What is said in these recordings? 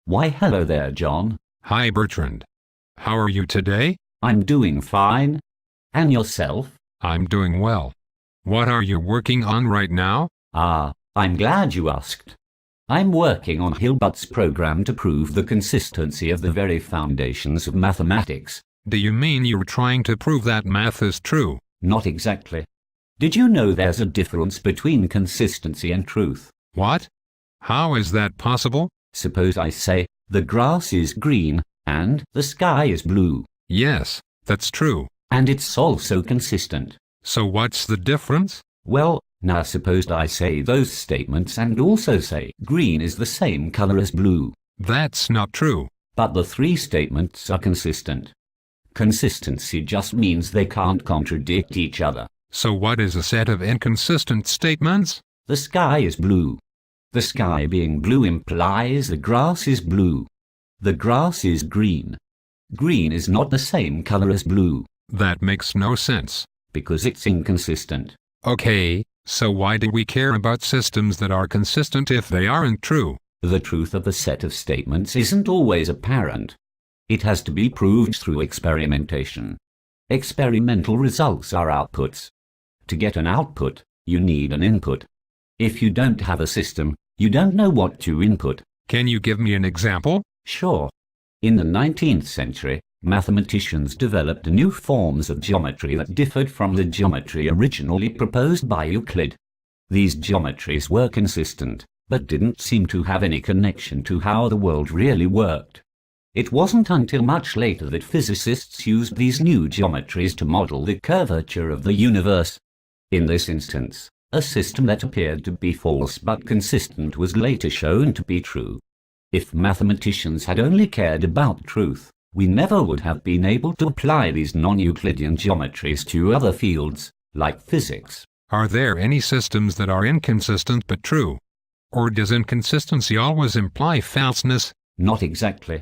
Why hello there, John. Hi Bertrand. How are you today? I'm doing fine. And yourself? I'm doing well. What are you working on right now? I'm glad you asked. I'm working on Hilbert's program to prove the consistency of the very foundations of mathematics. Do you mean you're trying to prove that math is true? Not exactly. Did you know there's a difference between consistency and truth? What? How is that possible? Suppose I say, the grass is green, and the sky is blue. Yes, that's true. And it's also consistent. So what's the difference? Well, now suppose I say those statements and also say green is the same color as blue. That's not true. But the three statements are consistent. Consistency just means they can't contradict each other. So what is a set of inconsistent statements? The sky is blue. The sky being blue implies the grass is blue. The grass is green. Green is not the same color as blue. That makes no sense. Because it's inconsistent. Okay, so why do we care about systems that are consistent if they aren't true? The truth of a set of statements isn't always apparent. It has to be proved through experimentation. Experimental results are outputs. To get an output, you need an input. If you don't have a system, you don't know what to input. Can you give me an example? Sure. In the 19th century, mathematicians developed new forms of geometry that differed from the geometry originally proposed by Euclid. These geometries were consistent, but didn't seem to have any connection to how the world really worked. It wasn't until much later that physicists used these new geometries to model the curvature of the universe. In this instance, a system that appeared to be false but consistent was later shown to be true. If mathematicians had only cared about truth, we never would have been able to apply these non-Euclidean geometries to other fields, like physics. Are there any systems that are inconsistent but true? Or does inconsistency always imply falseness? Not exactly.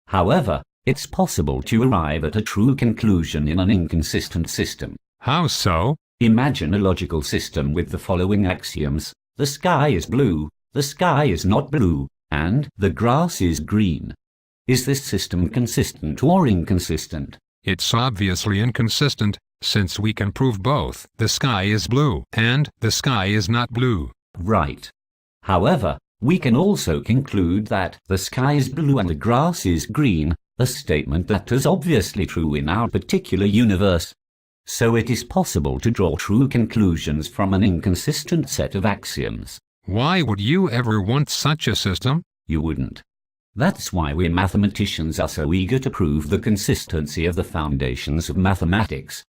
However, it's possible to arrive at a true conclusion in an inconsistent system. How so? Imagine a logical system with the following axioms: the sky is blue, the sky is not blue, and the grass is green. Is this system consistent or inconsistent? It's obviously inconsistent, since we can prove both the sky is blue and the sky is not blue. Right. However, we can also conclude that the sky is blue and the grass is green, a statement that is obviously true in our particular universe. So it is possible to draw true conclusions from an inconsistent set of axioms. Why would you ever want such a system? You wouldn't. That's why we mathematicians are so eager to prove the consistency of the foundations of mathematics.